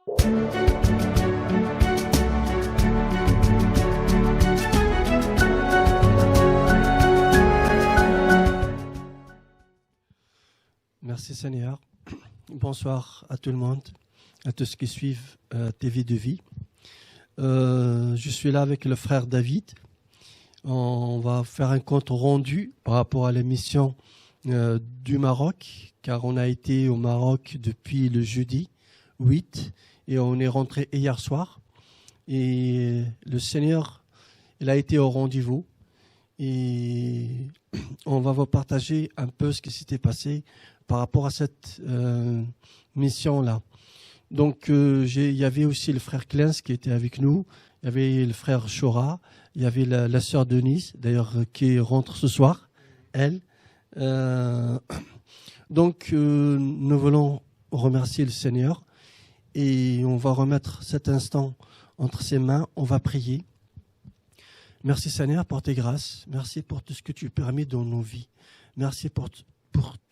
Merci Seigneur. Bonsoir à tout le monde, à tous ceux qui suivent TV de vie. Je suis là avec le frère David. On va faire un compte rendu par rapport à l'émission du Maroc, car on a été au Maroc depuis le jeudi 8 et on est rentré hier soir. Et le Seigneur, il a été au rendez-vous et on va vous partager un peu ce qui s'était passé par rapport à cette mission-là. Donc, il y avait aussi le frère Klens qui était avec nous, il y avait le frère Chora, il y avait la sœur Denise, d'ailleurs, qui rentre ce soir, elle. Donc, nous voulons remercier le Seigneur et on va remettre cet instant entre ses mains, on va prier. Merci Seigneur pour tes grâces, merci pour tout ce que tu permets dans nos vies, merci pour tout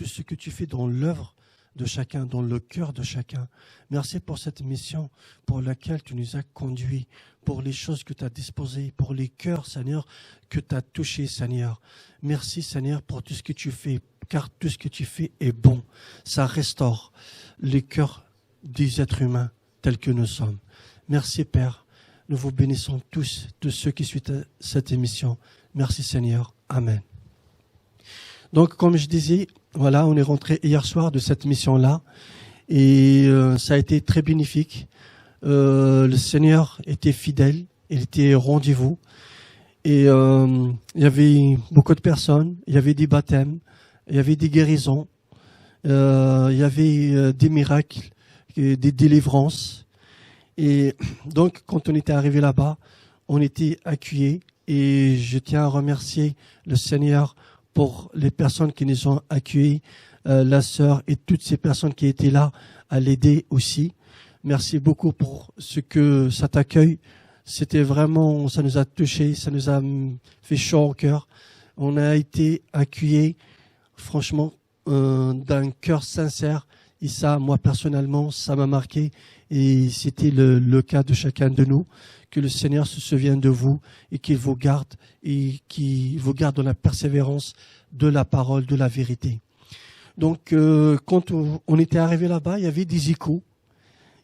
ce que tu fais dans l'œuvre de chacun, dans le cœur de chacun. Merci pour cette mission pour laquelle tu nous as conduits, pour les choses que tu as disposées, pour les cœurs, Seigneur, que tu as touchés, Seigneur. Merci, Seigneur, pour tout ce que tu fais, car tout ce que tu fais est bon. Ça restaure les cœurs des êtres humains tels que nous sommes. Merci, Père. Nous vous bénissons tous, de ceux qui suivent cette émission. Merci, Seigneur. Amen. Donc, comme je disais, voilà, on est rentré hier soir de cette mission-là et ça a été très bénéfique. Le Seigneur était fidèle, il était au rendez-vous et il y avait beaucoup de personnes, il y avait des baptêmes, il y avait des guérisons, il y avait des miracles, des délivrances. Et donc, quand on était arrivé là-bas, on était accueillis et je tiens à remercier le Seigneur pour les personnes qui nous ont accueillis, la sœur et toutes ces personnes qui étaient là à l'aider aussi. Merci beaucoup pour cet accueil. C'était vraiment, ça nous a touchés, ça nous a fait chaud au cœur. On a été accueillis, franchement, d'un cœur sincère. Et ça, moi personnellement, ça m'a marqué. Et c'était le cas de chacun de nous. Que le Seigneur se souvienne de vous et qu'il vous garde et qu'il vous garde dans la persévérance de la parole, de la vérité. Donc, quand on était arrivé là-bas, il y avait des échos.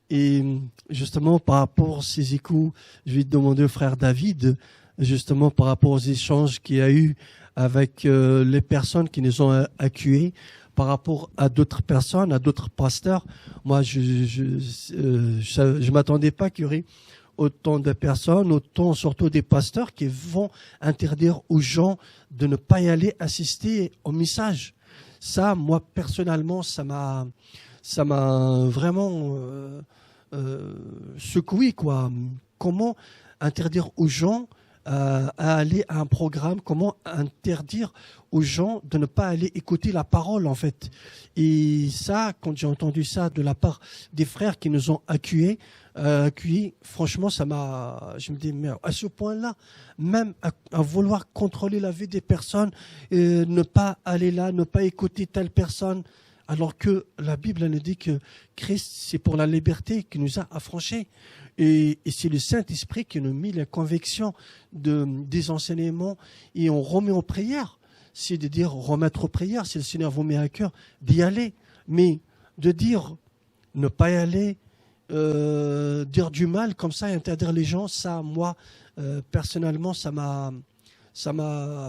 Et justement, par rapport à ces échos, je vais demander au frère David, justement par rapport aux échanges qu'il y a eu avec les personnes qui nous ont accueillis, par rapport à d'autres personnes, à d'autres pasteurs. Moi, je m'attendais pas qu'il y aurait autant de personnes, autant surtout des pasteurs qui vont interdire aux gens de ne pas y aller assister au message. Ça, moi, personnellement, ça m'a vraiment secoué, quoi. Comment interdire aux gens à aller à un programme, comment interdire aux gens de ne pas aller écouter la parole, en fait. Et ça, quand j'ai entendu ça de la part des frères qui nous ont accueillis, franchement, je me dis, mais à ce point-là, même à vouloir contrôler la vie des personnes, ne pas aller là, ne pas écouter telle personne, alors que la Bible nous dit que Christ, c'est pour la liberté qu'il nous a affranchis. Et c'est le Saint-Esprit qui nous met la conviction des enseignements et on remet aux prières. C'est de dire remettre aux prières, si le Seigneur vous met à cœur, d'y aller. Mais de dire ne pas y aller, dire du mal comme ça et interdire les gens, ça, moi, personnellement, ça m'a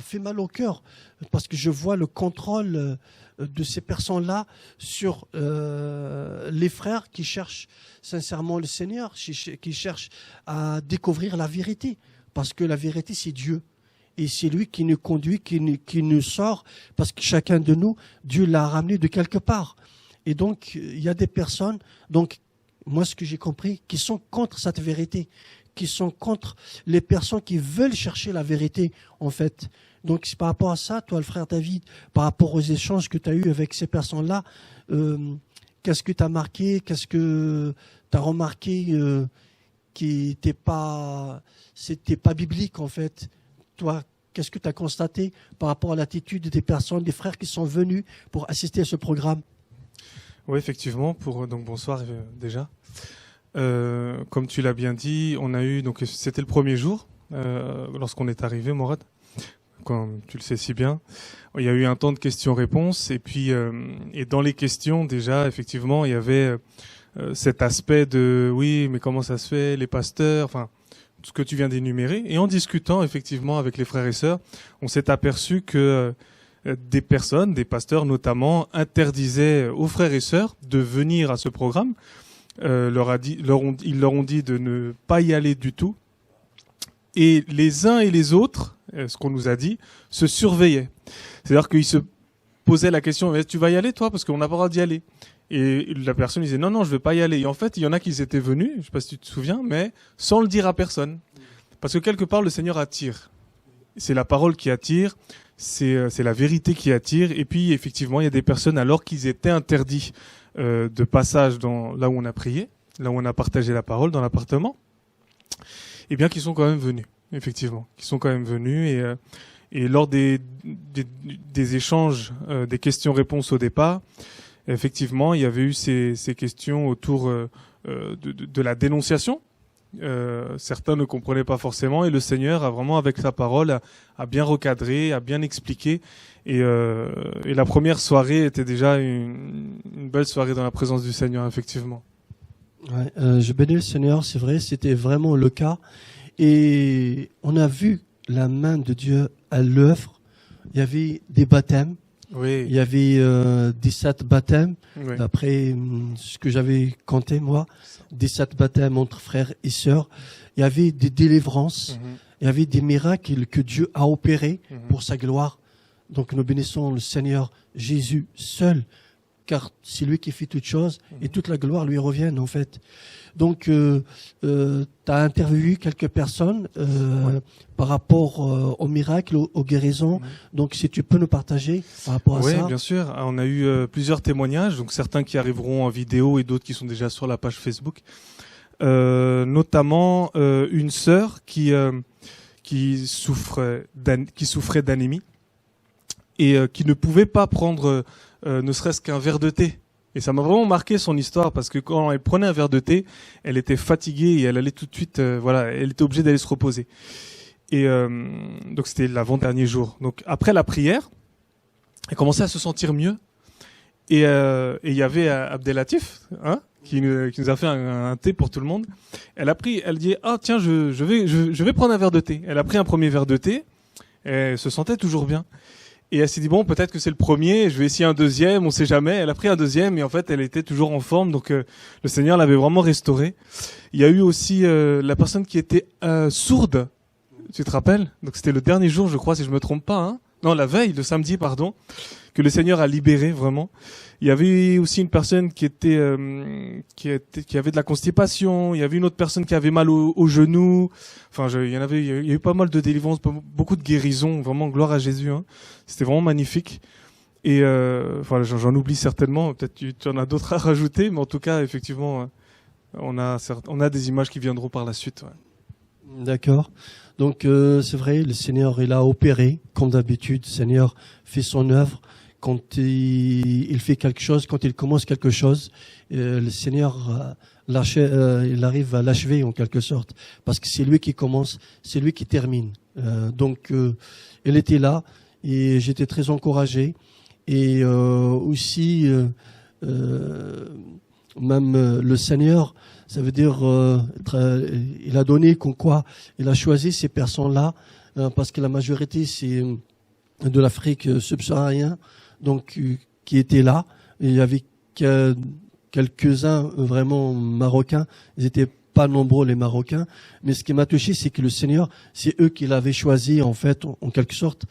fait mal au cœur parce que je vois le contrôle de ces personnes-là sur les frères qui cherchent sincèrement le Seigneur, qui cherchent à découvrir la vérité. Parce que la vérité, c'est Dieu. Et c'est lui qui nous conduit, qui nous sort, parce que chacun de nous, Dieu l'a ramené de quelque part. Et donc, il y a des personnes, donc, moi, ce que j'ai compris, qui sont contre cette vérité, qui sont contre les personnes qui veulent chercher la vérité, en fait. Donc, c'est par rapport à ça, toi, le frère David, par rapport aux échanges que tu as eus avec ces personnes-là, qu'est-ce que tu as marqué, qu'est-ce que tu as remarqué qui c'était pas biblique, en fait. Toi, qu'est-ce que tu as constaté par rapport à l'attitude des personnes, des frères qui sont venus pour assister à ce programme? Oui, effectivement. Donc bonsoir déjà. Comme tu l'as bien dit, on a eu, donc c'était le premier jour, lorsqu'on est arrivé, Morad, comme tu le sais si bien. Il y a eu un temps de questions-réponses, et puis et dans les questions, déjà, effectivement, il y avait cet aspect de oui, mais comment ça se fait, les pasteurs, enfin, tout ce que tu viens d'énumérer. Et en discutant, effectivement, avec les frères et sœurs, on s'est aperçu que des personnes, des pasteurs notamment, interdisaient aux frères et sœurs de venir à ce programme. Ils leur ont dit de ne pas y aller du tout. Et les uns et les autres, ce qu'on nous a dit, se surveillaient. C'est-à-dire qu'ils se posaient la question, tu vas y aller toi, parce qu'on n'a pas le droit d'y aller. Et la personne disait, non, je ne vais pas y aller. Et en fait, il y en a qui étaient venus, je ne sais pas si tu te souviens, mais sans le dire à personne. Parce que quelque part, le Seigneur attire. C'est la parole qui attire, c'est la vérité qui attire. Et puis, effectivement, il y a des personnes, alors qu'ils étaient interdits de passage là où on a prié, là où on a partagé la parole, dans l'appartement, eh bien, qui sont quand même venus, effectivement. Qui sont quand même venus. Et lors des échanges, des questions-réponses au départ, effectivement, il y avait eu ces questions autour de la dénonciation. Certains ne comprenaient pas forcément, et le Seigneur a vraiment, avec sa parole, a bien recadré, a bien expliqué. Et la première soirée était déjà une belle soirée dans la présence du Seigneur, effectivement. Ouais, je bénis le Seigneur, c'est vrai, c'était vraiment le cas. Et on a vu la main de Dieu à l'œuvre. Il y avait des baptêmes. Oui. Il y avait 17 baptêmes. Oui. D'après ce que j'avais compté, moi, 17 baptêmes entre frères et sœurs. Il y avait des délivrances. Il y avait des miracles que Dieu a opérés pour sa gloire. Donc nous bénissons le Seigneur Jésus seul, car c'est lui qui fait toutes choses et toute la gloire lui revient en fait. Donc tu as interviewé quelques personnes par rapport aux miracles, aux guérisons. Donc si tu peux nous partager par rapport à ça. Oui, bien sûr. On a eu plusieurs témoignages, donc certains qui arriveront en vidéo et d'autres qui sont déjà sur la page Facebook. Notamment une sœur qui souffrait d'anémie et qui ne pouvait pas prendre ne serait-ce qu'un verre de thé. Et ça m'a vraiment marqué son histoire, parce que quand elle prenait un verre de thé, elle était fatiguée et elle allait tout de suite, elle était obligée d'aller se reposer. Et donc c'était l'avant-dernier jour. Donc après la prière, elle commençait à se sentir mieux. Et il y avait Abdelatif, qui nous a fait un thé pour tout le monde. Elle dit tiens, je vais prendre un verre de thé. Elle a pris un premier verre de thé. Et elle se sentait toujours bien. Et elle s'est dit bon, peut-être que c'est le premier, je vais essayer un deuxième, on sait jamais. Elle a pris un deuxième et en fait elle était toujours en forme, donc le Seigneur l'avait vraiment restaurée. Il y a eu aussi la personne qui était sourde, tu te rappelles? Donc c'était le dernier jour, je crois, si je me trompe pas. Non, la veille, le samedi, pardon, que le Seigneur a libéré vraiment. Il y avait aussi une personne qui avait de la constipation. Il y avait une autre personne qui avait mal au genou. Enfin, il y a eu pas mal de délivrances, beaucoup de guérisons. Vraiment, gloire à Jésus. C'était vraiment magnifique. Et j'en oublie certainement. Peut-être tu en as d'autres à rajouter, mais en tout cas, effectivement, on a des images qui viendront par la suite. Ouais. D'accord. Donc c'est vrai, le Seigneur il a opéré comme d'habitude. Le Seigneur fait son œuvre. Quand il fait quelque chose, quand il commence quelque chose, le Seigneur il arrive à l'achever en quelque sorte, parce que c'est lui qui commence, c'est lui qui termine. Donc il était là et j'étais très encouragé. Et aussi même le Seigneur, ça veut dire il a donné quoi, il a choisi ces personnes-là parce que la majorité c'est de l'Afrique subsaharienne. Donc qui étaient là. Et il y avait quelques-uns vraiment marocains. Ils n'étaient pas nombreux les Marocains. Mais ce qui m'a touché, c'est que le Seigneur, c'est eux qui l'avaient choisi en fait, en quelque sorte.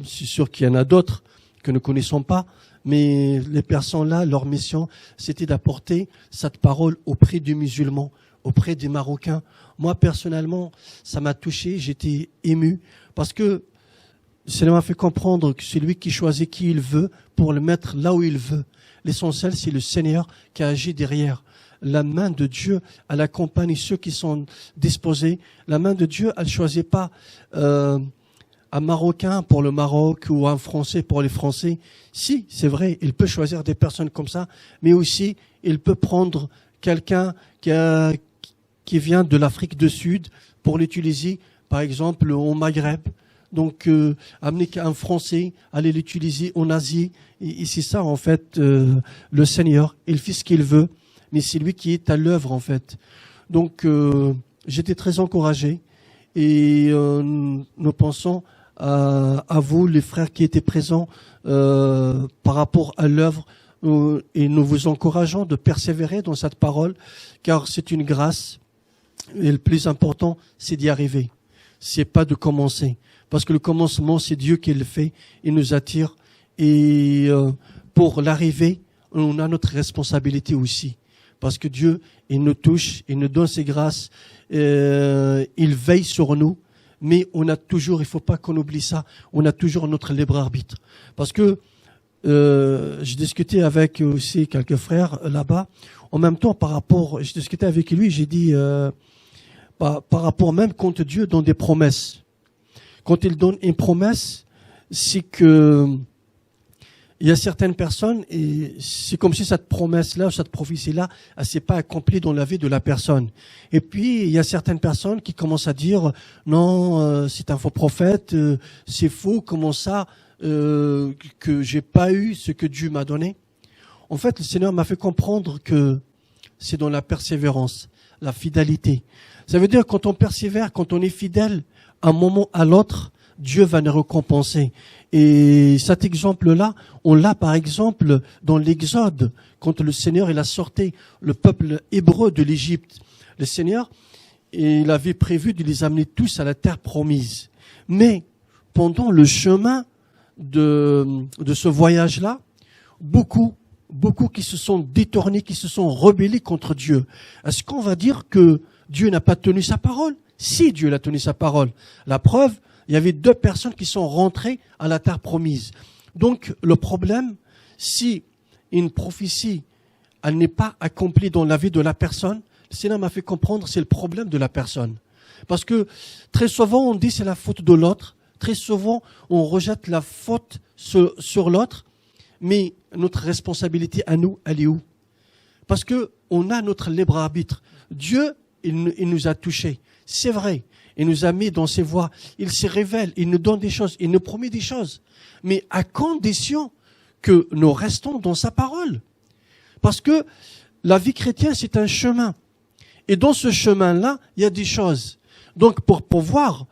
C'est sûr qu'il y en a d'autres que nous ne connaissons pas. Mais les personnes là, leur mission, c'était d'apporter cette parole auprès des musulmans, auprès des Marocains. Moi, personnellement, ça m'a touché. J'étais ému parce que le Seigneur m'a fait comprendre que c'est lui qui choisit qui il veut pour le mettre là où il veut. L'essentiel, c'est le Seigneur qui a agi derrière. La main de Dieu, elle accompagne ceux qui sont disposés. La main de Dieu, elle ne choisit pas un Marocain pour le Maroc ou un Français pour les Français. Si, c'est vrai, il peut choisir des personnes comme ça, mais aussi, il peut prendre quelqu'un qui vient de l'Afrique du Sud pour l'utiliser, par exemple, au Maghreb. Donc, amener un Français, aller l'utiliser en Asie. Et c'est ça, en fait, le Seigneur. Il fait ce qu'il veut, mais c'est lui qui est à l'œuvre, en fait. Donc, j'étais très encouragé. Et nous pensons à vous, les frères qui étaient présents, par rapport à l'œuvre. Et nous vous encourageons de persévérer dans cette parole, car c'est une grâce. Et le plus important, c'est d'y arriver. C'est pas de commencer. Parce que le commencement, c'est Dieu qui le fait. Il nous attire. Et pour l'arrivée, on a notre responsabilité aussi. Parce que Dieu, il nous touche, il nous donne ses grâces. Il veille sur nous. Mais on a toujours, il faut pas qu'on oublie ça, on a toujours notre libre arbitre. Parce que j'ai discuté avec aussi quelques frères là-bas. En même temps, j'ai discuté avec lui, j'ai dit, par rapport même quand Dieu donne des promesses. Quand il donne une promesse, c'est que il y a certaines personnes, et c'est comme si cette promesse-là, ou cette prophétie-là, elle s'est pas accomplie dans la vie de la personne. Et puis, il y a certaines personnes qui commencent à dire, non, c'est un faux prophète, c'est faux, comment ça, que j'ai pas eu ce que Dieu m'a donné. En fait, le Seigneur m'a fait comprendre que c'est dans la persévérance, la fidélité. Ça veut dire, quand on persévère, quand on est fidèle, à un moment à l'autre, Dieu va nous récompenser. Et cet exemple-là, on l'a par exemple dans l'Exode, quand le Seigneur il a sorti le peuple hébreu de l'Égypte. Le Seigneur, il avait prévu de les amener tous à la terre promise. Mais pendant le chemin de ce voyage-là, beaucoup qui se sont détournés, qui se sont rebellés contre Dieu. Est-ce qu'on va dire que Dieu n'a pas tenu sa parole? Si, Dieu a tenu sa parole. La preuve, il y avait 2 personnes qui sont rentrées à la terre promise. Donc, le problème, si une prophétie, elle n'est pas accomplie dans la vie de la personne, le Seigneur m'a fait comprendre, c'est le problème de la personne. Parce que très souvent, on dit c'est la faute de l'autre. Très souvent, on rejette la faute sur l'autre. Mais notre responsabilité à nous, elle est où? Parce que on a notre libre arbitre. Dieu, il nous a touchés. C'est vrai. Il nous a mis dans ses voies. Il se révèle. Il nous donne des choses. Il nous promet des choses. Mais à condition que nous restons dans sa parole. Parce que la vie chrétienne, c'est un chemin. Et dans ce chemin-là, il y a des choses. Donc, pour pouvoir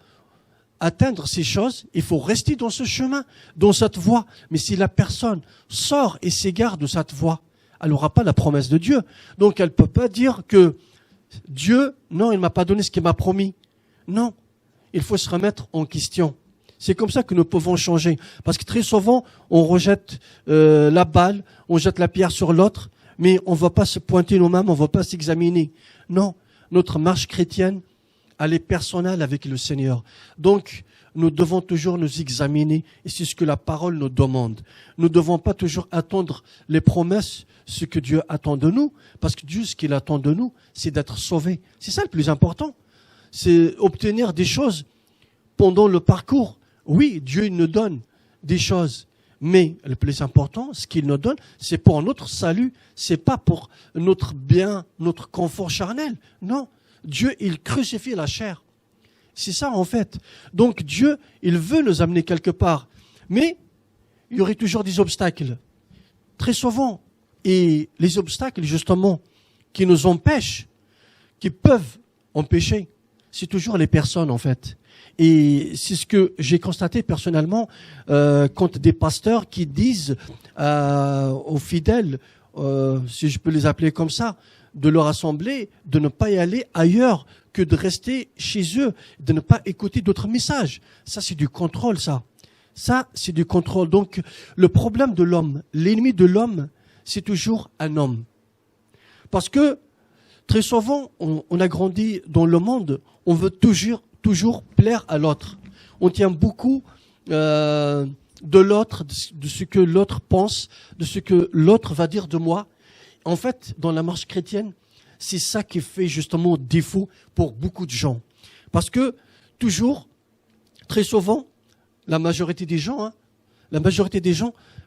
atteindre ces choses, il faut rester dans ce chemin, dans cette voie. Mais si la personne sort et s'égare de cette voie, elle n'aura pas la promesse de Dieu. Donc, elle ne peut pas dire que Dieu, non, il ne m'a pas donné ce qu'il m'a promis. Non, il faut se remettre en question. C'est comme ça que nous pouvons changer. Parce que très souvent, on rejette la balle, on jette la pierre sur l'autre, mais on ne va pas se pointer nous-mêmes, on ne va pas s'examiner. Non, notre marche chrétienne, elle est personnelle avec le Seigneur. Donc, nous devons toujours nous examiner, et c'est ce que la parole nous demande. Nous ne devons pas toujours attendre les promesses, ce que Dieu attend de nous, parce que Dieu, ce qu'il attend de nous, c'est d'être sauvés. C'est ça le plus important. C'est obtenir des choses pendant le parcours. Oui, Dieu il nous donne des choses, mais le plus important, ce qu'il nous donne, c'est pour notre salut, c'est pas pour notre bien, notre confort charnel. Non, Dieu, il crucifie la chair. C'est ça en fait. Donc Dieu, il veut nous amener quelque part, mais il y aurait toujours des obstacles. Très souvent, et les obstacles justement qui nous empêchent, qui peuvent empêcher, c'est toujours les personnes en fait. Et c'est ce que j'ai constaté personnellement quand des pasteurs qui disent aux fidèles, si je peux les appeler comme ça, de leur assemblée, de ne pas y aller ailleurs que de rester chez eux, de ne pas écouter d'autres messages. Ça, c'est du contrôle, ça. Ça, c'est du contrôle. Donc, le problème de l'homme, l'ennemi de l'homme, c'est toujours un homme. Parce que, très souvent, on a grandi dans le monde, on veut toujours plaire à l'autre. On tient beaucoup de l'autre, de ce que l'autre pense, de ce que l'autre va dire de moi. En fait, dans la marche chrétienne, c'est ça qui fait justement défaut pour beaucoup de gens. Parce que toujours, très souvent, la majorité des gens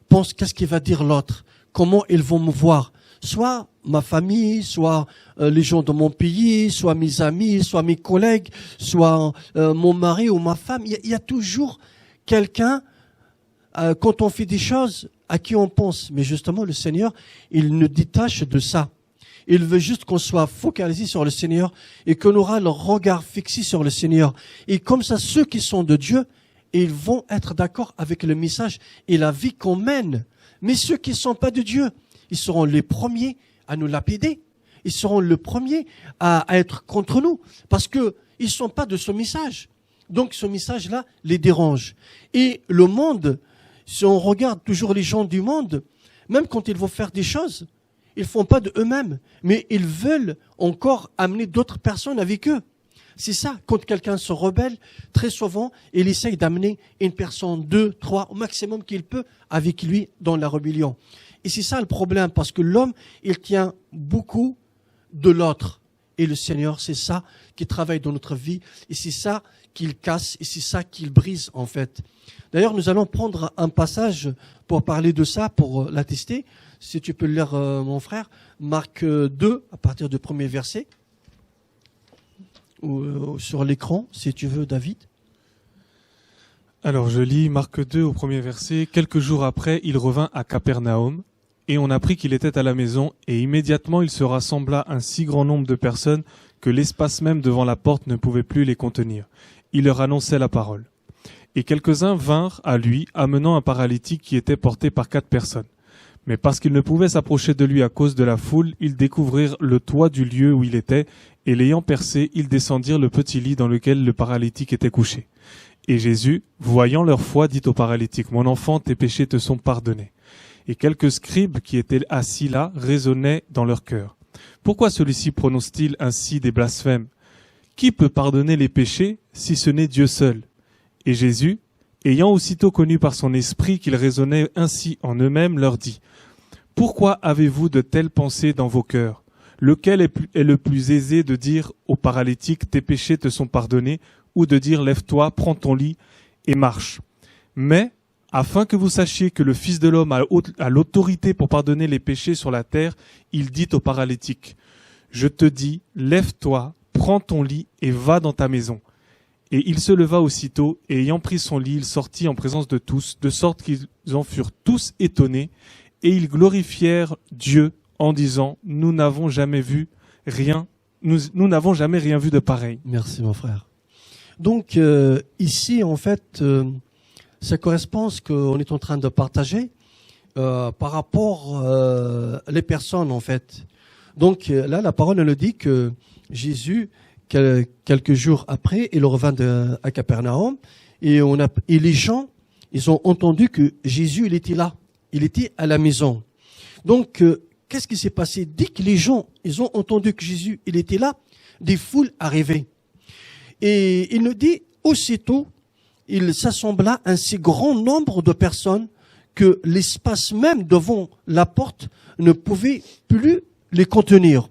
pensent qu'est-ce qu'il va dire l'autre, comment ils vont me voir, soit ma famille, soit les gens de mon pays, soit mes amis, soit mes collègues, soit mon mari ou ma femme. Il y a toujours quelqu'un, quand on fait des choses, à qui on pense. Mais justement, le Seigneur, il nous détache de ça. Il veut juste qu'on soit focalisé sur le Seigneur et qu'on aura le regard fixé sur le Seigneur. Et comme ça, ceux qui sont de Dieu, ils vont être d'accord avec le message et la vie qu'on mène. Mais ceux qui ne sont pas de Dieu, ils seront les premiers à nous lapider. Ils seront les premiers à être contre nous parce qu'ils ne sont pas de ce message. Donc ce message-là les dérange. Et le monde, si on regarde toujours les gens du monde, même quand ils vont faire des choses, ils ne font pas de eux-mêmes, mais ils veulent encore amener d'autres personnes avec eux. C'est ça, quand quelqu'un se rebelle, très souvent, il essaye d'amener une personne, 2, 3, au maximum qu'il peut, avec lui dans la rébellion. Et c'est ça le problème, parce que l'homme, il tient beaucoup de l'autre. Et le Seigneur, c'est ça qui travaille dans notre vie, et c'est ça qu'il casse, et c'est ça qu'il brise, en fait. D'ailleurs, nous allons prendre un passage pour parler de ça, pour l'attester. Si tu peux le lire, mon frère, Marc 2, à partir du premier verset. Ou sur l'écran, si tu veux, David. Alors je lis Marc 2 au premier verset. Quelques jours après, il revint à Capernaum, et on apprit qu'il était à la maison, et immédiatement il se rassembla un si grand nombre de personnes que l'espace même devant la porte ne pouvait plus les contenir. Il leur annonçait la parole. Et quelques-uns vinrent à lui, amenant un paralytique qui était porté par 4 personnes. Mais parce qu'ils ne pouvaient s'approcher de lui à cause de la foule, ils découvrirent le toit du lieu où il était, et l'ayant percé, ils descendirent le petit lit dans lequel le paralytique était couché. Et Jésus, voyant leur foi, dit au paralytique, « Mon enfant, tes péchés te sont pardonnés. » Et quelques scribes qui étaient assis là raisonnaient dans leur cœur. « Pourquoi celui-ci prononce-t-il ainsi des blasphèmes ? Qui peut pardonner les péchés si ce n'est Dieu seul ?» Et Jésus, ayant aussitôt connu par son esprit qu'ils raisonnaient ainsi en eux-mêmes, leur dit, « Pourquoi avez-vous de telles pensées dans vos cœurs ? Lequel est le plus aisé de dire au paralytique, tes péchés te sont pardonnés, ou de dire, lève-toi, prends ton lit et marche. Mais, afin que vous sachiez que le Fils de l'homme a l'autorité pour pardonner les péchés sur la terre, il dit au paralytique, je te dis, lève-toi, prends ton lit et va dans ta maison. Et il se leva aussitôt, et ayant pris son lit, il sortit en présence de tous, de sorte qu'ils en furent tous étonnés, et ils glorifièrent Dieu en disant, nous n'avons jamais rien vu de pareil. Merci, mon frère. Donc, ici, en fait, ça correspond à ce qu'on est en train de partager par rapport les personnes, en fait. Donc, là, la parole elle dit que Jésus, quelques jours après, il revint à Capernaum et les gens, ils ont entendu que Jésus, il était là. Il était à la maison. Donc, qu'est-ce qui s'est passé? Dès que les gens, ils ont entendu que Jésus, il était là, des foules arrivaient. Et il nous dit, aussitôt, il s'assembla un si grand nombre de personnes que l'espace même devant la porte ne pouvait plus les contenir.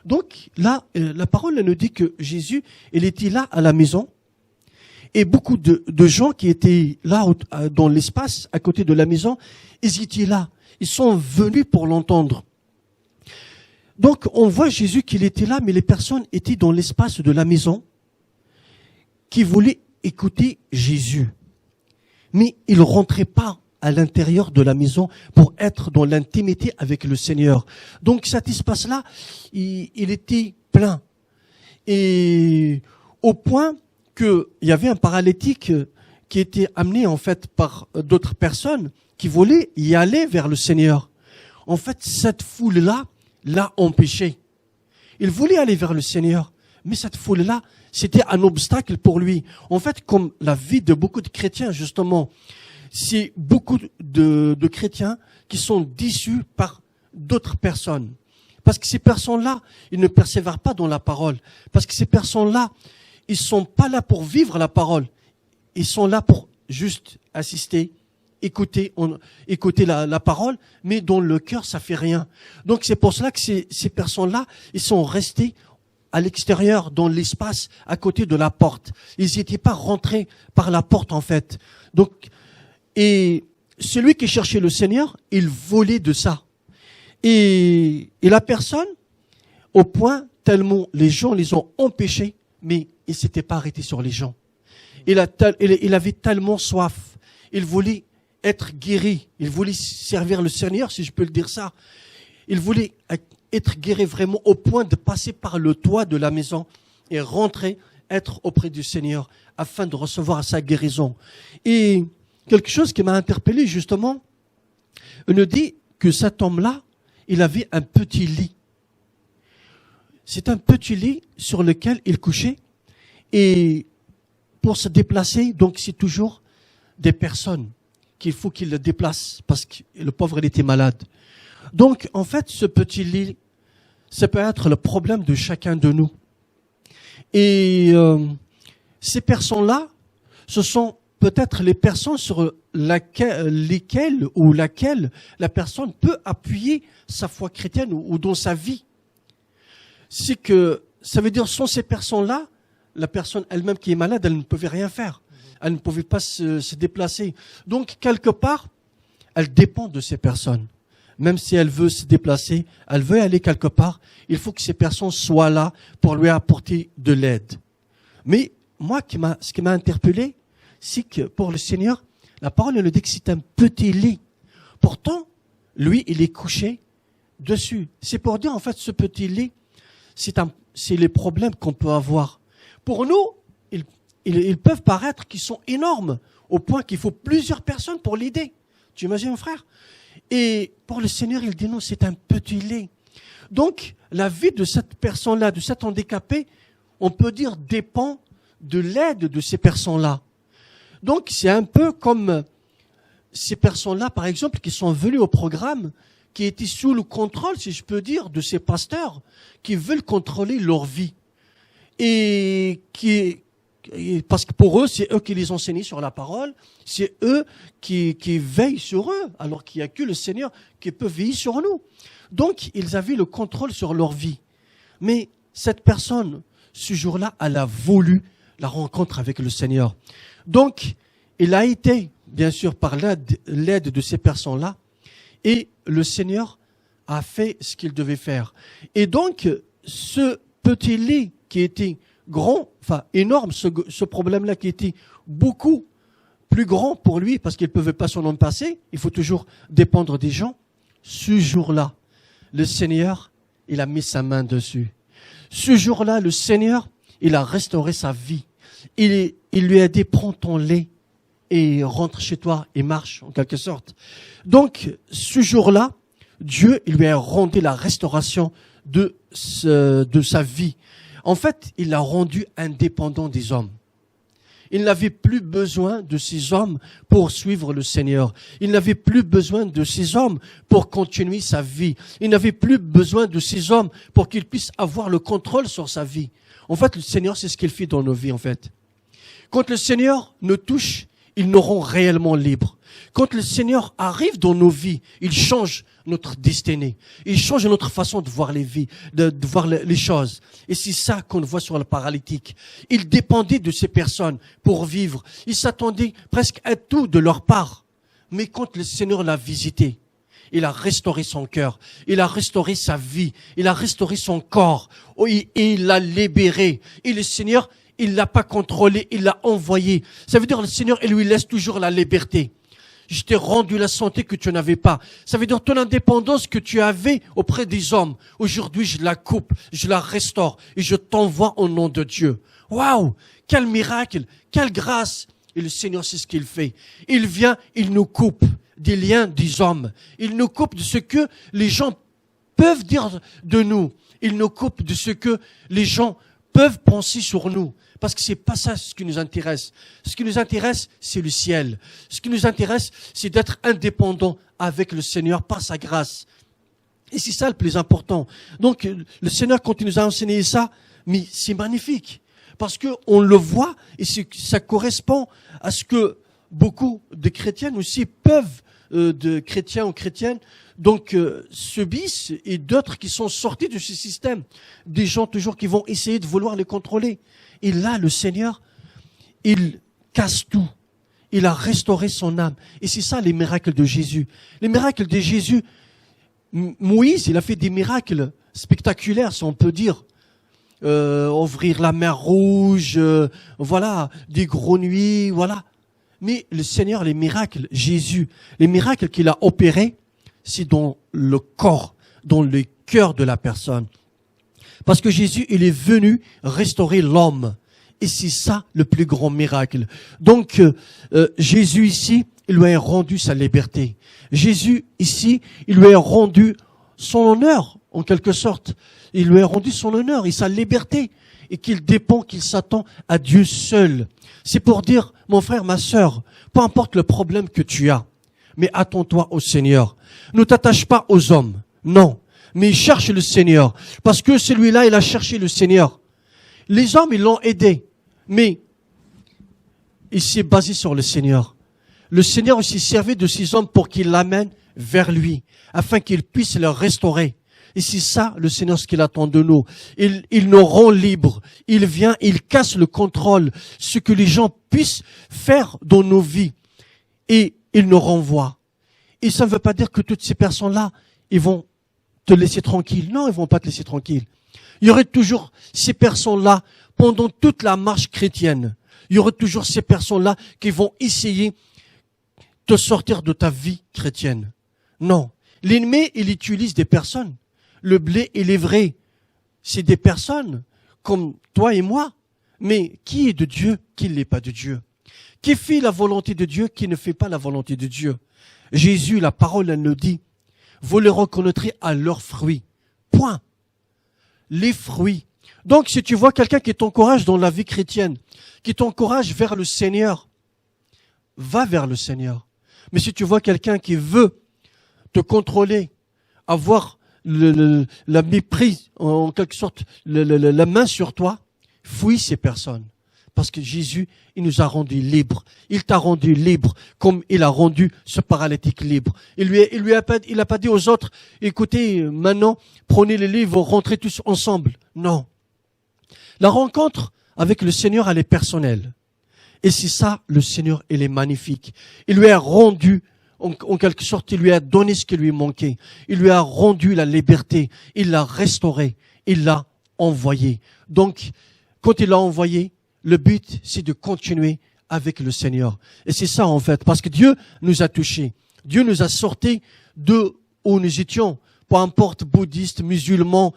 Donc là, la parole nous dit que Jésus, il était là à la maison. Et beaucoup de gens qui étaient là dans l'espace, à côté de la maison, ils étaient là. Ils sont venus pour l'entendre. Donc on voit Jésus qu'il était là, mais les personnes étaient dans l'espace de la maison qui voulaient écouter Jésus. Mais ils ne rentraient pas à l'intérieur de la maison pour être dans l'intimité avec le Seigneur. Donc cet espace-là, il était plein. Et au point qu'il y avait un paralytique qui était amené en fait par d'autres personnes qui voulaient y aller vers le Seigneur. En fait, cette foule-là l'a empêché. Il voulait aller vers le Seigneur, mais cette foule-là, c'était un obstacle pour lui. En fait, comme la vie de beaucoup de chrétiens, justement, c'est beaucoup de chrétiens qui sont déçus par d'autres personnes. Parce que ces personnes-là, ils ne persévèrent pas dans la parole. Parce que ces personnes-là, ils sont pas là pour vivre la parole. Ils sont là pour juste assister, écouter la parole, mais dans le cœur, ça fait rien. Donc c'est pour cela que ces personnes-là, ils sont restés à l'extérieur, dans l'espace, à côté de la porte. Ils n'étaient pas rentrés par la porte, en fait. Donc, et celui qui cherchait le Seigneur, il volait de ça. Et la personne, au point tellement les gens les ont empêchés, mais il ne s'était pas arrêté sur les gens. Il avait tellement soif. Il voulait être guéri. Il voulait servir le Seigneur, si je peux le dire ça. Il voulait être guéri vraiment au point de passer par le toit de la maison et rentrer, être auprès du Seigneur afin de recevoir sa guérison. Et quelque chose qui m'a interpellé justement, on nous dit que cet homme-là, il avait un petit lit. C'est un petit lit sur lequel il couchait et pour se déplacer, donc c'est toujours des personnes qu'il faut qu'il le déplace parce que le pauvre il était malade. Donc en fait ce petit lit, ça peut être le problème de chacun de nous. Et ces personnes-là, ce sont peut-être les personnes sur lesquelles la personne peut appuyer sa foi chrétienne ou dans sa vie. C'est que, ça veut dire, sans ces personnes-là, la personne elle-même qui est malade, elle ne pouvait rien faire. Elle ne pouvait pas se déplacer. Donc, quelque part, elle dépend de ces personnes. Même si elle veut se déplacer, elle veut aller quelque part, il faut que ces personnes soient là pour lui apporter de l'aide. Mais moi, ce qui m'a interpellé, c'est que pour le Seigneur, la parole nous dit que c'est un petit lit. Pourtant, lui, il est couché dessus. C'est pour dire, en fait, ce petit lit, c'est les problèmes qu'on peut avoir. Pour nous, ils peuvent paraître qu'ils sont énormes, au point qu'il faut plusieurs personnes pour l'aider. Tu imagines, frère? Et pour le Seigneur, il dit non, c'est un petit lit. Donc, la vie de cette personne-là, de cet handicapé, on peut dire dépend de l'aide de ces personnes-là. Donc, c'est un peu comme ces personnes-là, par exemple, qui sont venues au programme, qui étaient sous le contrôle, si je peux dire, de ces pasteurs, qui veulent contrôler leur vie. Parce que pour eux, c'est eux qui les enseignent sur la parole, c'est eux qui veillent sur eux, alors qu'il n'y a que le Seigneur qui peut veiller sur nous. Donc, ils avaient le contrôle sur leur vie. Mais cette personne, ce jour-là, elle a voulu la rencontre avec le Seigneur. Donc, il a été, bien sûr, par l'aide de ces personnes-là, et le Seigneur a fait ce qu'il devait faire. Et donc, ce petit lit qui était grand, enfin énorme, ce problème-là qui était beaucoup plus grand pour lui, parce qu'il ne pouvait pas s'en passer, il faut toujours dépendre des gens. Ce jour-là, le Seigneur, il a mis sa main dessus. Ce jour-là, le Seigneur, il a restauré sa vie. Il lui a dit, prends ton lait et rentre chez toi et marche, en quelque sorte. Donc, ce jour-là, Dieu, il lui a rendu la restauration de sa vie. En fait, il l'a rendu indépendant des hommes. Il n'avait plus besoin de ces hommes pour suivre le Seigneur. Il n'avait plus besoin de ces hommes pour continuer sa vie. Il n'avait plus besoin de ces hommes pour qu'il puisse avoir le contrôle sur sa vie. En fait, le Seigneur, c'est ce qu'il fait dans nos vies, en fait. Quand le Seigneur nous touche, il nous rend réellement libres. Quand le Seigneur arrive dans nos vies, il change notre destinée. Il change notre façon de voir les vies, de voir les choses. Et c'est ça qu'on voit sur le paralytique. Il dépendait de ces personnes pour vivre. Il s'attendait presque à tout de leur part. Mais quand le Seigneur l'a visité, il a restauré son cœur. Il a restauré sa vie. Il a restauré son corps. Et il l'a libéré. Et le Seigneur, il l'a pas contrôlé, il l'a envoyé. Ça veut dire le Seigneur, il lui laisse toujours la liberté. Je t'ai rendu la santé que tu n'avais pas. Ça veut dire ton indépendance que tu avais auprès des hommes. Aujourd'hui, je la coupe, je la restaure et je t'envoie au nom de Dieu. Waouh! Quel miracle! Quelle grâce! Et le Seigneur, c'est ce qu'il fait. Il vient, il nous coupe des liens des hommes. Il nous coupe de ce que les gens peuvent dire de nous. Il nous coupe de ce que les gens peuvent penser sur nous. Parce que c'est pas ça ce qui nous intéresse. Ce qui nous intéresse, c'est le ciel. Ce qui nous intéresse, c'est d'être indépendant avec le Seigneur par sa grâce. Et c'est ça le plus important. Donc, le Seigneur, quand il nous a enseigné ça, mais c'est magnifique. Parce que on le voit et ça correspond à ce que beaucoup de chrétiens aussi peuvent, de chrétiens ou chrétiennes, donc subissent, et d'autres qui sont sortis de ce système. Des gens toujours qui vont essayer de vouloir les contrôler. Et là, le Seigneur, il casse tout. Il a restauré son âme. Et c'est ça les miracles de Jésus. Les miracles de Jésus, Moïse, il a fait des miracles spectaculaires, si on peut dire. Ouvrir la mer Rouge, voilà, des grenouilles, voilà. Mais le Seigneur, les miracles, Jésus, les miracles qu'il a opérés, c'est dans le corps, dans le cœur de la personne. Parce que Jésus, il est venu restaurer l'homme. Et c'est ça le plus grand miracle. Donc, Jésus ici, il lui a rendu sa liberté. Jésus ici, il lui a rendu son honneur, en quelque sorte. Il lui a rendu son honneur et sa liberté. Et qu'il dépend, qu'il s'attend à Dieu seul. C'est pour dire, mon frère, ma sœur, peu importe le problème que tu as, mais attends-toi au Seigneur. Ne t'attache pas aux hommes. Non. Mais cherche le Seigneur. Parce que celui-là, il a cherché le Seigneur. Les hommes, ils l'ont aidé. Mais il s'est basé sur le Seigneur. Le Seigneur aussi servait de ces hommes pour qu'ils l'amènent vers lui, afin qu'il puisse les restaurer. Et c'est ça, le Seigneur, ce qu'il attend de nous. Il nous rend libres. Il vient, il casse le contrôle, ce que les gens puissent faire dans nos vies. Et il nous renvoie. Et ça ne veut pas dire que toutes ces personnes-là, ils vont te laisser tranquille. Non, ils vont pas te laisser tranquille. Il y aurait toujours ces personnes-là pendant toute la marche chrétienne. Il y aurait toujours ces personnes-là qui vont essayer de sortir de ta vie chrétienne. Non. L'ennemi, il utilise des personnes. Le blé et les vrais, c'est des personnes comme toi et moi. Mais qui est de Dieu, qui n'est pas de Dieu? Qui fait la volonté de Dieu, qui ne fait pas la volonté de Dieu? Jésus, la parole, elle nous dit, vous les reconnaîtrez à leurs fruits. Point. Les fruits. Donc, si tu vois quelqu'un qui t'encourage dans la vie chrétienne, qui t'encourage vers le Seigneur, va vers le Seigneur. Mais si tu vois quelqu'un qui veut te contrôler, avoir la méprise, en quelque sorte, la main sur toi, fuis ces personnes. Parce que Jésus, il nous a rendus libres. Il t'a rendu libre, comme il a rendu ce paralytique libre. Il a pas dit aux autres, écoutez, maintenant, prenez les livres, rentrez tous ensemble. Non. La rencontre avec le Seigneur, elle est personnelle. Et c'est ça, le Seigneur, il est magnifique. Il lui a rendu, en quelque sorte, il lui a donné ce qui lui manquait. Il lui a rendu la liberté. Il l'a restauré. Il l'a envoyé. Donc, quand il l'a envoyé, le but, c'est de continuer avec le Seigneur. Et c'est ça, en fait, parce que Dieu nous a touchés. Dieu nous a sortis de où nous étions, peu importe bouddhistes, musulmans,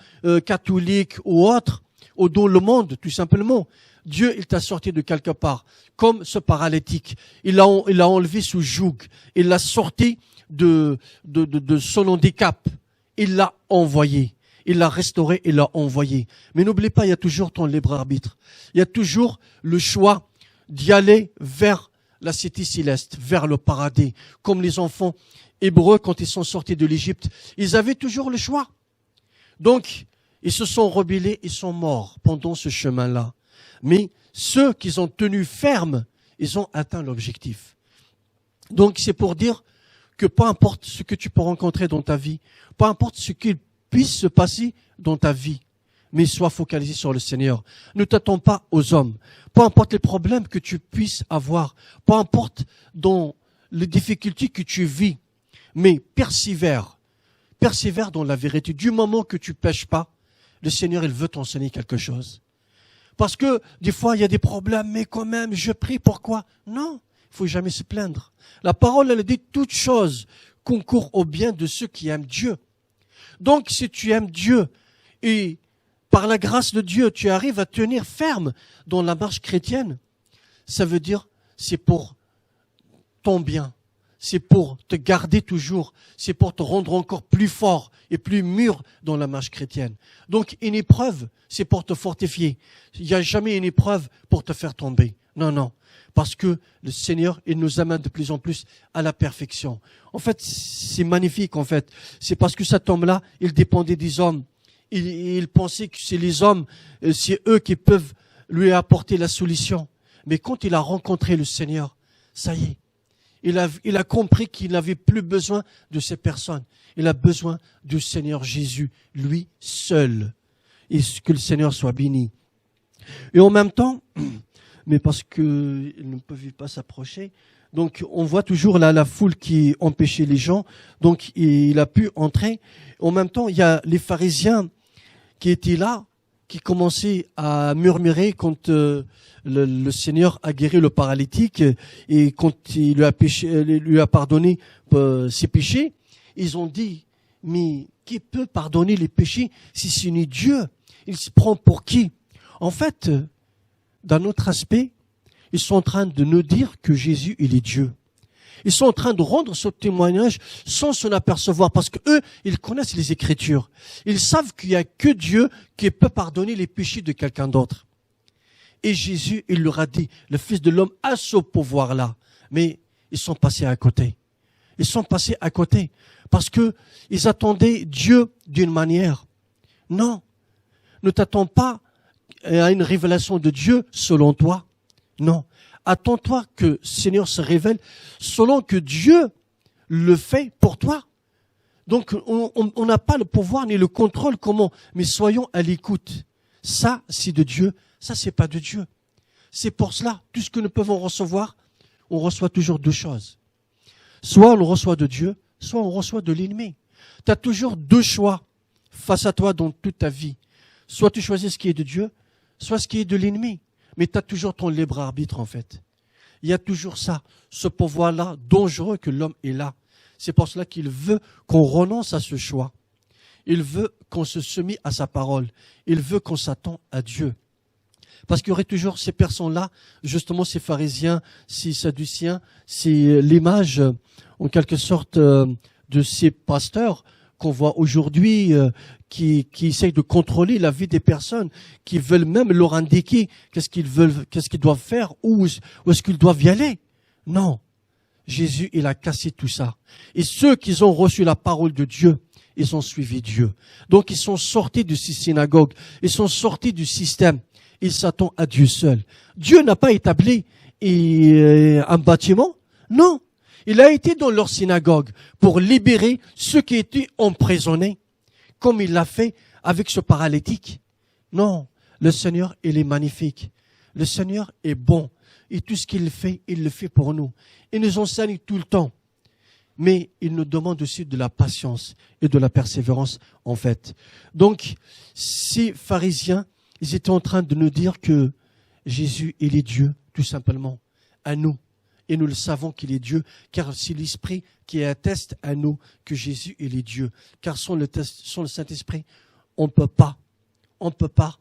catholiques ou autres, ou dans le monde, tout simplement. Dieu, il t'a sorti de quelque part, comme ce paralytique. Il l'a enlevé sous joug. Il l'a sorti de son handicap. Il l'a envoyé. Il l'a restauré, il l'a envoyé. Mais n'oublie pas, il y a toujours ton libre arbitre. Il y a toujours le choix d'y aller vers la cité céleste, vers le paradis. Comme les enfants hébreux, quand ils sont sortis de l'Égypte, ils avaient toujours le choix. Donc, ils se sont rebellés, ils sont morts pendant ce chemin-là. Mais ceux qui ont tenu ferme, ils ont atteint l'objectif. Donc, c'est pour dire que peu importe ce que tu peux rencontrer dans ta vie, peu importe ce qu'il puisse se passer dans ta vie, mais sois focalisé sur le Seigneur. Ne t'attends pas aux hommes. Peu importe les problèmes que tu puisses avoir, peu importe dans les difficultés que tu vis, mais persévère. Persévère dans la vérité. Du moment que tu pêches pas, le Seigneur, il veut t'enseigner quelque chose. Parce que des fois, il y a des problèmes, mais quand même, je prie, pourquoi? Non, il faut jamais se plaindre. La parole, elle dit toute chose concourt au bien de ceux qui aiment Dieu. Donc, si tu aimes Dieu et par la grâce de Dieu, tu arrives à tenir ferme dans la marche chrétienne, ça veut dire c'est pour ton bien, c'est pour te garder toujours, c'est pour te rendre encore plus fort et plus mûr dans la marche chrétienne. Donc, une épreuve, c'est pour te fortifier. Il n'y a jamais une épreuve pour te faire tomber. Non, non. Parce que le Seigneur, il nous amène de plus en plus à la perfection. En fait, c'est magnifique, en fait. C'est parce que cet homme-là, il dépendait des hommes. Il pensait que c'est les hommes, c'est eux qui peuvent lui apporter la solution. Mais quand il a rencontré le Seigneur, ça y est. Il a compris qu'il n'avait plus besoin de ces personnes. Il a besoin du Seigneur Jésus, lui seul. Et que le Seigneur soit béni. Et en même temps, mais parce qu'ils ne peuvent pas s'approcher. Donc on voit toujours là la foule qui empêchait les gens, donc il a pu entrer. En même temps, il y a les pharisiens qui étaient là, qui commençaient à murmurer quand le Seigneur a guéri le paralytique et quand il lui a pardonné ses péchés. Ils ont dit, mais qui peut pardonner les péchés si ce n'est Dieu? Il se prend pour qui? En fait, d'un autre aspect, ils sont en train de nous dire que Jésus, il est Dieu. Ils sont en train de rendre ce témoignage sans s'en apercevoir, parce que eux, ils connaissent les Écritures. Ils savent qu'il n'y a que Dieu qui peut pardonner les péchés de quelqu'un d'autre. Et Jésus, il leur a dit, le Fils de l'homme a ce pouvoir-là. Mais ils sont passés à côté. Ils sont passés à côté parce que ils attendaient Dieu d'une manière. Non, ne t'attends pas à une révélation de Dieu selon toi. Non, attends-toi que le Seigneur se révèle selon que Dieu le fait pour toi. Donc, on n'a pas le pouvoir ni le contrôle comment, mais soyons à l'écoute. Ça, c'est de Dieu. Ça, c'est pas de Dieu. C'est pour cela, tout ce que nous pouvons recevoir, on reçoit toujours deux choses. Soit on le reçoit de Dieu, soit on reçoit de l'ennemi. Tu as toujours deux choix face à toi dans toute ta vie. Soit tu choisis ce qui est de Dieu, soit ce qui est de l'ennemi. Mais tu as toujours ton libre arbitre, en fait. Il y a toujours ça, ce pouvoir-là dangereux que l'homme est là. C'est pour cela qu'il veut qu'on renonce à ce choix. Il veut qu'on se soumise à sa parole. Il veut qu'on s'attende à Dieu. Parce qu'il y aurait toujours ces personnes-là, justement ces pharisiens, ces sadduciens, c'est l'image, en quelque sorte, de ces pasteurs qu'on voit aujourd'hui, qui essayent de contrôler la vie des personnes, qui veulent même leur indiquer qu'est-ce qu'ils doivent faire, où est-ce qu'ils doivent y aller. Non. Jésus, il a cassé tout ça. Et ceux qui ont reçu la parole de Dieu, ils ont suivi Dieu. Donc, ils sont sortis de ces synagogues. Ils sont sortis du système. Ils s'attendent à Dieu seul. Dieu n'a pas établi un bâtiment. Non. Il a été dans leur synagogue pour libérer ceux qui étaient emprisonnés, comme il l'a fait avec ce paralytique. Non. Le Seigneur, il est magnifique. Le Seigneur est bon. Et tout ce qu'il fait, il le fait pour nous. Il nous enseigne tout le temps. Mais il nous demande aussi de la patience et de la persévérance, en fait. Donc, ces pharisiens, ils étaient en train de nous dire que Jésus, il est Dieu, tout simplement, à nous. Et nous le savons qu'il est Dieu, car c'est l'Esprit qui atteste à nous que Jésus, il est Dieu. Car sans le Saint-Esprit, on ne peut pas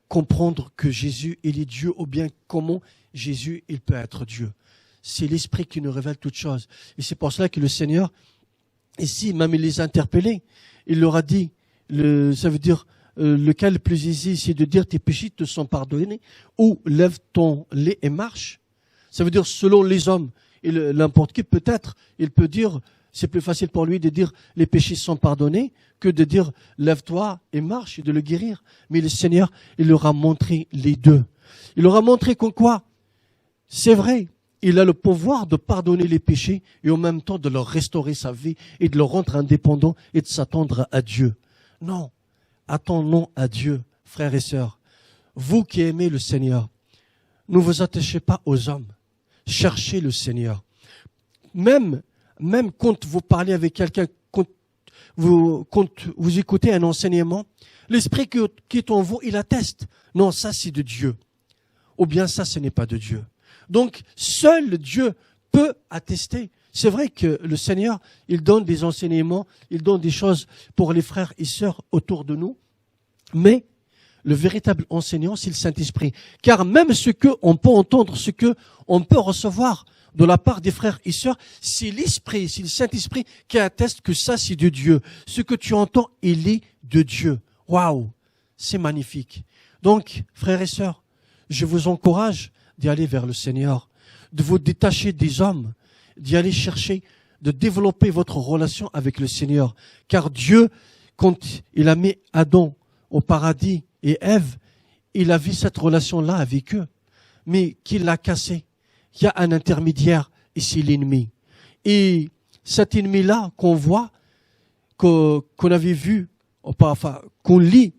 comprendre que Jésus, il est Dieu, ou bien comment Jésus, il peut être Dieu. C'est l'Esprit qui nous révèle toutes choses. Et c'est pour cela que le Seigneur, ici, même il les a interpellés, il leur a dit, ça veut dire, lequel le plus aisé, c'est de dire tes péchés te sont pardonnés, ou lève ton lait et marche. Ça veut dire selon les hommes, et n'importe qui peut-être, il peut dire, c'est plus facile pour lui de dire les péchés sont pardonnés que de dire lève-toi et marche et de le guérir. Mais le Seigneur, il leur a montré les deux. Il leur a montré qu'en quoi, c'est vrai, il a le pouvoir de pardonner les péchés et en même temps de leur restaurer sa vie et de leur rendre indépendants et de s'attendre à Dieu. Non, attendons à Dieu, frères et sœurs. Vous qui aimez le Seigneur, ne vous attachez pas aux hommes. Cherchez le Seigneur. Même quand vous parlez avec quelqu'un, quand vous écoutez un enseignement, l'Esprit qui est en vous, il atteste. Non, ça c'est de Dieu. Ou bien ça, ce n'est pas de Dieu. Donc, seul Dieu peut attester. C'est vrai que le Seigneur, il donne des enseignements, il donne des choses pour les frères et sœurs autour de nous. Mais le véritable enseignant, c'est le Saint-Esprit. Car même ce qu'on peut entendre, ce qu'on peut recevoir de la part des frères et sœurs, c'est l'Esprit, c'est le Saint-Esprit qui atteste que ça, c'est de Dieu. Ce que tu entends, il est de Dieu. Waouh, c'est magnifique. Donc, frères et sœurs, je vous encourage d'y aller vers le Seigneur, de vous détacher des hommes, d'y aller chercher, de développer votre relation avec le Seigneur. Car Dieu, quand il a mis Adam au paradis et Ève, il a vu cette relation-là avec eux, mais qu'il l'a cassée. Il y a un intermédiaire et c'est l'ennemi. Et cet ennemi-là qu'on voit, qu'on avait vu, enfin, qu'on lit,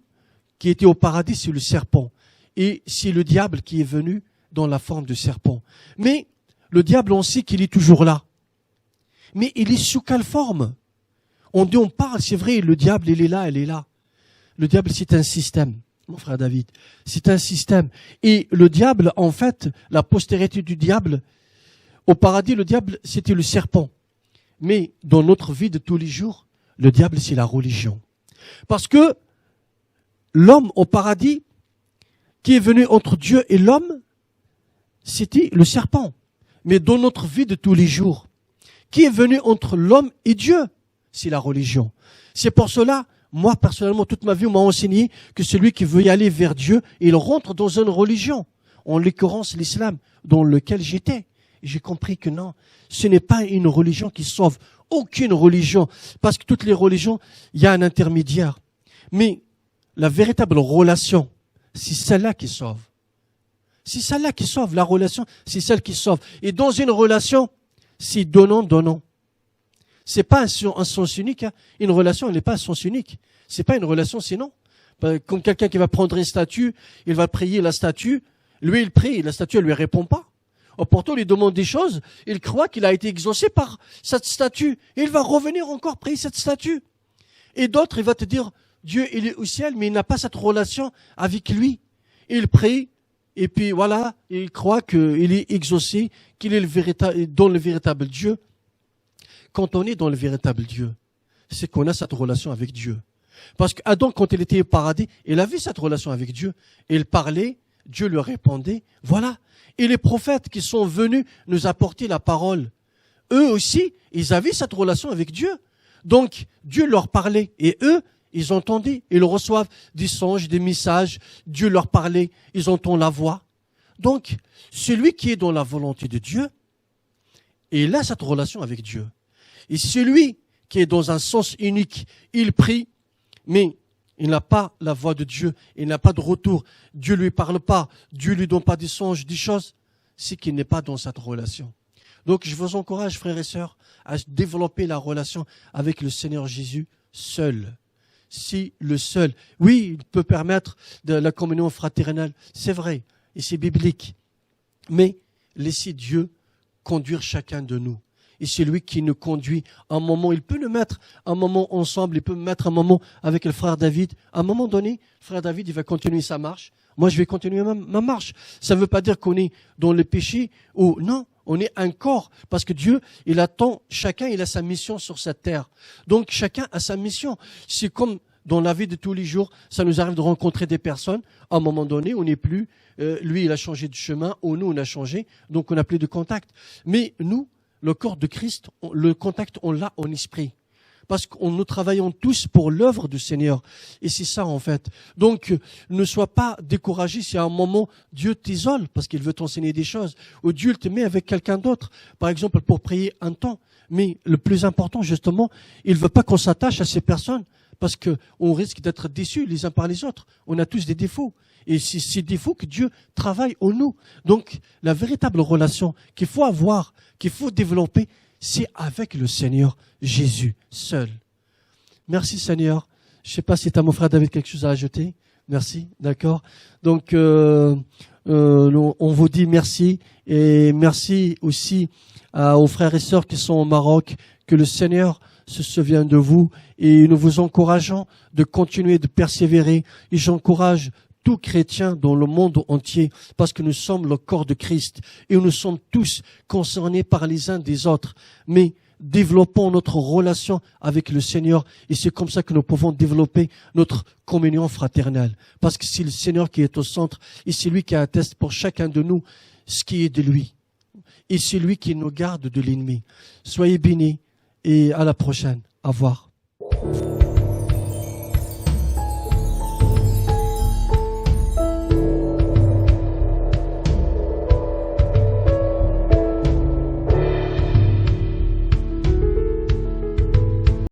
qui était au paradis, c'est le serpent. Et c'est le diable qui est venu dans la forme de serpent. Mais le diable, on sait qu'il est toujours là. Mais il est sous quelle forme? On parle, c'est vrai, le diable, il est là. Le diable, c'est un système, mon frère David. C'est un système. Et le diable, en fait, la postérité du diable, au paradis, le diable, c'était le serpent. Mais dans notre vie de tous les jours, le diable, c'est la religion. Parce que l'homme au paradis, qui est venu entre Dieu et l'homme, c'était le serpent. Mais dans notre vie de tous les jours, qui est venu entre l'homme et Dieu, c'est la religion. C'est pour cela, moi personnellement, toute ma vie, on m'a enseigné que celui qui veut y aller vers Dieu, il rentre dans une religion, en l'occurrence l'islam, dans lequel j'étais. J'ai compris que non, ce n'est pas une religion qui sauve, aucune religion, parce que toutes les religions, il y a un intermédiaire. Mais la véritable relation, c'est celle-là qui sauve. C'est celle-là qui sauve. La relation, c'est celle qui sauve. Et dans une relation, c'est donnant. C'est pas un sens unique. Hein. Une relation, elle n'est pas un sens unique. C'est pas une relation, sinon. Comme quelqu'un qui va prendre une statue, il va prier la statue. Lui, il prie, et la statue, elle lui répond pas. Pourtant, on lui demande des choses. Il croit qu'il a été exaucé par cette statue. Et il va revenir encore prier cette statue. Et d'autres, il va te dire, Dieu, il est au ciel, mais il n'a pas cette relation avec lui. Il prie, et puis voilà, il croit qu'il est exaucé, qu'il est dans le véritable Dieu. Quand on est dans le véritable Dieu, c'est qu'on a cette relation avec Dieu. Parce qu'Adam, quand il était au paradis, il avait cette relation avec Dieu. Il parlait, Dieu lui répondait, voilà. Et les prophètes qui sont venus nous apporter la parole, eux aussi, ils avaient cette relation avec Dieu. Donc, Dieu leur parlait, et eux, ils entendaient, ils reçoivent des songes, des messages, Dieu leur parlait, ils entendent la voix. Donc, celui qui est dans la volonté de Dieu, il a cette relation avec Dieu. Et celui qui est dans un sens unique, il prie, mais il n'a pas la voix de Dieu, il n'a pas de retour, Dieu lui parle pas, Dieu lui donne pas des songes, des choses, c'est qu'il n'est pas dans cette relation. Donc, je vous encourage, frères et sœurs, à développer la relation avec le Seigneur Jésus seul. Si le seul, oui, il peut permettre de la communion fraternelle, c'est vrai, et c'est biblique. Mais laissez Dieu conduire chacun de nous. Et c'est lui qui nous conduit. Un moment, il peut nous mettre un moment ensemble, il peut me mettre un moment avec le frère David. À un moment donné, le frère David, il va continuer sa marche. Moi, je vais continuer ma marche. Ça ne veut pas dire qu'on est dans le péché ou non. On est un corps, parce que Dieu, il attend, chacun, il a sa mission sur cette terre. Donc, chacun a sa mission. C'est comme dans la vie de tous les jours, ça nous arrive de rencontrer des personnes. À un moment donné, on n'est plus, lui, il a changé de chemin, ou nous, on a changé, donc on n'a plus de contact. Mais nous, le corps de Christ, le contact, on l'a en esprit. Parce que nous travaillons tous pour l'œuvre du Seigneur. Et c'est ça, en fait. Donc, ne sois pas découragé si à un moment, Dieu t'isole parce qu'il veut t'enseigner des choses. Ou Dieu te met avec quelqu'un d'autre, par exemple, pour prier un temps. Mais le plus important, justement, il ne veut pas qu'on s'attache à ces personnes parce qu'on risque d'être déçus les uns par les autres. On a tous des défauts. Et c'est ces défauts que Dieu travaille en nous. Donc, la véritable relation qu'il faut avoir, qu'il faut développer, c'est avec le Seigneur Jésus seul. Merci Seigneur. Je ne sais pas si tu as mon frère David quelque chose à ajouter. Merci, d'accord. Donc, on vous dit merci. Et merci aussi aux frères et sœurs qui sont au Maroc. Que le Seigneur se souvienne de vous. Et nous vous encourageons de continuer de persévérer. Et j'encourage tout chrétien dans le monde entier, parce que nous sommes le corps de Christ et nous sommes tous concernés par les uns des autres. Mais développons notre relation avec le Seigneur et c'est comme ça que nous pouvons développer notre communion fraternelle. Parce que c'est le Seigneur qui est au centre et c'est lui qui atteste pour chacun de nous ce qui est de lui. Et c'est lui qui nous garde de l'ennemi. Soyez bénis et à la prochaine. Au revoir.